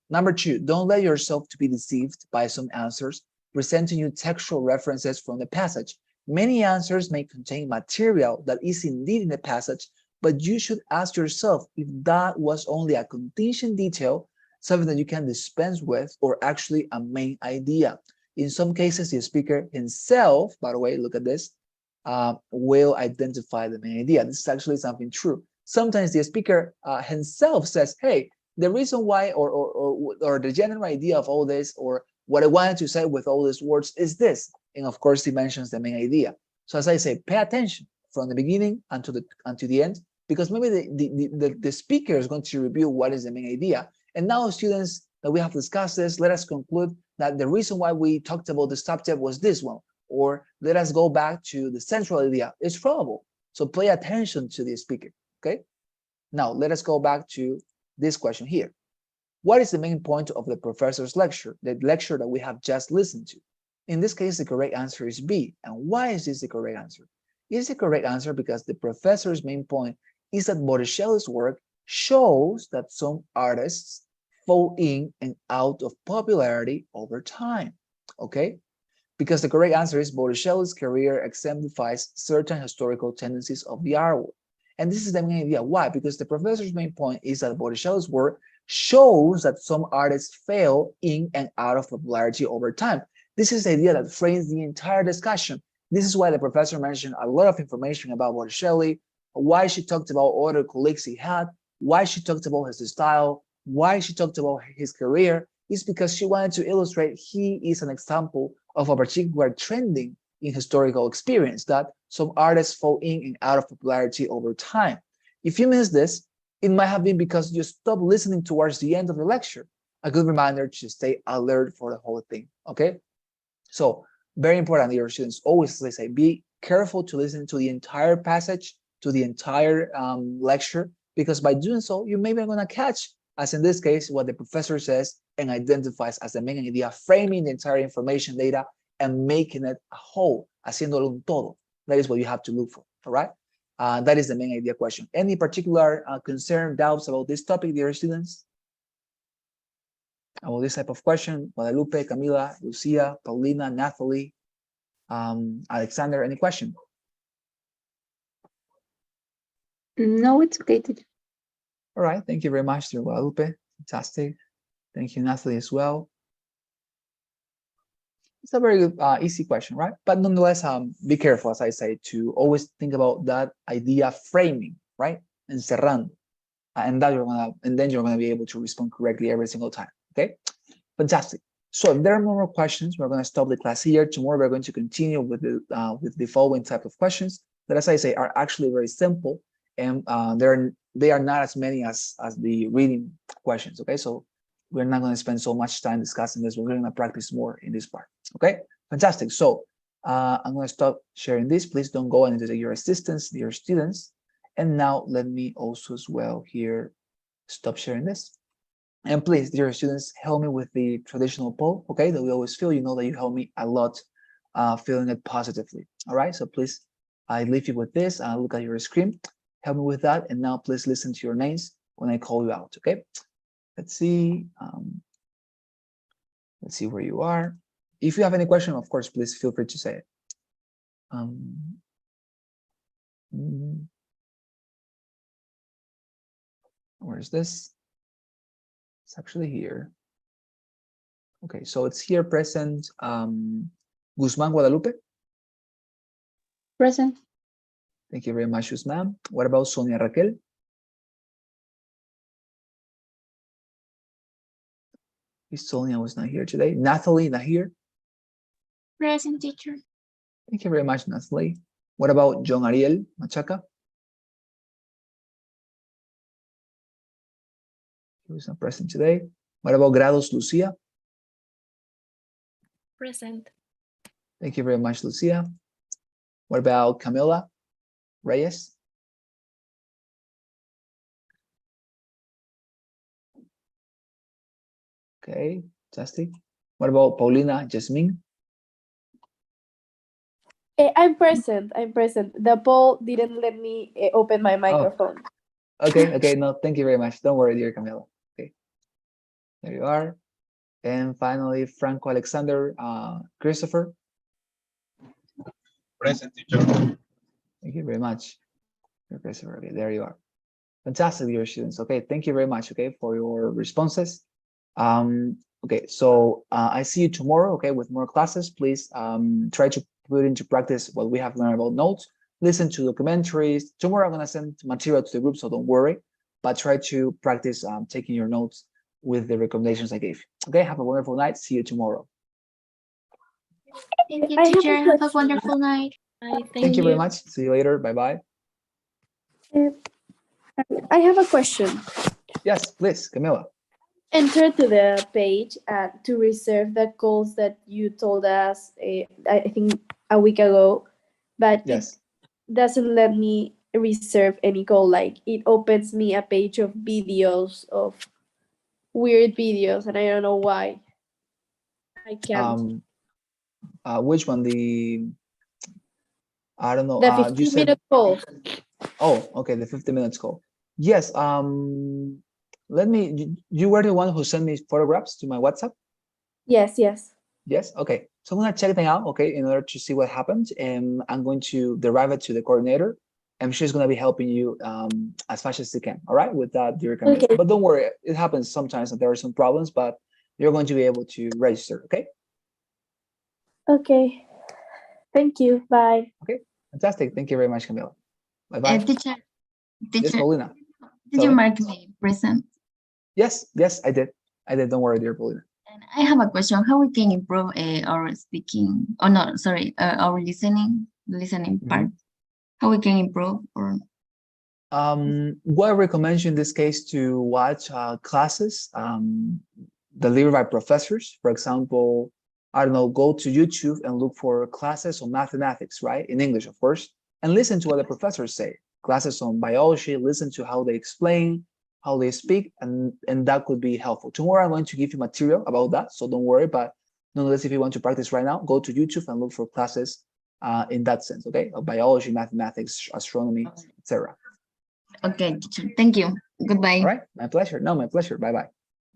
Number 2, don't let yourself to be deceived by some answers presenting you textual references from the passage. Many answers may contain material that is indeed in the passage, but you should ask yourself if that was only a contingent detail, something that you can dispense with, or actually a main idea. In some cases, the speaker himself, by the way, look at this, will identify the main idea. This is actually something true. Sometimes the speaker himself says, hey, the reason why, or the general idea of all this, or what I wanted to say with all these words is this. And of course, he mentions the main idea. So as I say, pay attention from the beginning until the end, because maybe the speaker is going to review what is the main idea. And now, students, that we have discussed this, let us conclude that the reason why we talked about the subject was this one, or let us go back to the central idea. It's probable. So pay attention to the speaker, okay? Now, let us go back to this question here. What is the main point of the professor's lecture, the lecture that we have just listened to? In this case, the correct answer is B. And why is this the correct answer? It's the correct answer because the professor's main point is that Botticelli's work shows that some artists fall in and out of popularity over time, okay? Because the correct answer is Botticelli's career exemplifies certain historical tendencies of the artwork. And this is the main idea. Why? Because the professor's main point is that Botticelli's work shows that some artists fail in and out of popularity over time. This is the idea that frames the entire discussion. This is why the professor mentioned a lot of information about Botticelli, why she talked about other colleagues he had, why she talked about his style, why she talked about his career, is because she wanted to illustrate he is an example of a particular trending in historical experience that some artists fall in and out of popularity over time. If you miss this, it might have been because you stopped listening towards the end of the lecture. A good reminder to stay alert for the whole thing, okay? So very important, dear students, always, let's say, be careful to listen to the entire passage, to the entire lecture, because by doing so, you may be going to catch, as in this case, what the professor says and identifies as the main idea, framing the entire information data and making it a whole, haciéndolo un todo. That is what you have to look for, all right? That is the main idea question. Any particular concern, doubts about this topic, dear students? About this type of question, Guadalupe, Camila, Lucia, Paulina, Nathalie, Alexander, any question? No, it's okay, teacher. All right, thank you very much, dear Guadalupe. Fantastic. Thank you, Nathalie, as well. It's a very easy question, right? But nonetheless, be careful, as I say, to always think about that idea framing, right? Encerrando. And then you're gonna be able to respond correctly every single time. Okay, fantastic. So if there are more questions, we're going to stop the class here. Tomorrow we're going to continue with the following type of questions that, as I say, are actually very simple, and they are not as many as the reading questions. Okay, so we're not going to spend so much time discussing this. We're going to practice more in this part. Okay, fantastic. So I'm going to stop sharing this. Please don't go into your assistants, dear students. And now let me also as well here stop sharing this. And please, dear students, help me with the traditional poll, okay, that we always feel. You know that you help me a lot feeling it positively. All right, so please, I leave you with this. Look at your screen. Help me with that. And now please listen to your names when I call you out, okay? Let's see. Let's see where you are. If you have any question, of course, please feel free to say it. Where is this? It's actually here. Okay, so it's here present. Guzman Guadalupe. Present. Thank you very much, Guzman. What about Sonia Raquel? Sonia was not here today. Nathalie, not here. Present, teacher. Thank you very much, Nathalie. What about John Ariel Machaca? He was not present today. What about Grados Lucia? Present. Thank you very much, Lucia. What about Camila Reyes? Okay, fantastic. What about Paulina Jasmine? I'm present. I'm present. The poll didn't let me open my microphone. Okay, no, thank you very much. Don't worry, dear Camila. Okay, there you are. And finally, Franco Alexander Christopher. Present, teacher. Thank you very much, Christopher. Okay, there you are. Fantastic, dear students. Okay, thank you very much, okay, for your responses. Okay, so I see you tomorrow, okay, with more classes. Please try to put into practice what we have learned about notes. Listen to documentaries. Tomorrow I'm going to send material to the group, so don't worry. But try to practice taking your notes with the recommendations I gave you. Okay, have a wonderful night. See you tomorrow. Thank you, teacher. Have a wonderful night. Bye. Thank you very much. See you later. Bye-bye. I have a question. Yes, please, Camila. Enter to the page to reserve the calls that you told us, I think a week ago, but yes, it doesn't let me reserve any call. Like it opens me a page of videos of weird videos, and I don't know why. I can't. Which one? I don't know. The You 15 said, minute call. oh, okay, the 50 minutes call. Yes. Let me. You were the one who sent me photographs to my WhatsApp. Yes, yes. Yes. Okay. So I'm gonna check them out. Okay, in order to see what happens, and I'm going to derive it to the coordinator, and she's gonna be helping you as fast as she can. All right, with that direct connection. Okay. But don't worry, it happens sometimes that there are some problems, but you're going to be able to register. Okay. Okay. Thank you. Bye. Okay. Fantastic. Thank you very much, Camila. Bye bye. Teacher, Yes, Paulina. did Tell you me. mark me present? Yes, yes, I did. I did. Don't worry, dear Paulina. And I have a question. How we can improve our speaking? Oh no, sorry, our listening Mhm. part. How we can improve or What I recommend you in this case to watch classes delivered by professors. For example, I don't know, go to YouTube and look for classes on mathematics, right? In English, of course, and listen to what the professors say. Classes on biology, listen to how they explain, how they speak, and that could be helpful. Tomorrow I'm going to give you material about that, so don't worry. But nonetheless, if you want to practice right now, go to YouTube and look for classes in that sense, okay? Of biology, mathematics, astronomy, etc. okay, teacher. Thank you. Goodbye. All right, my pleasure. No, my pleasure. Bye bye.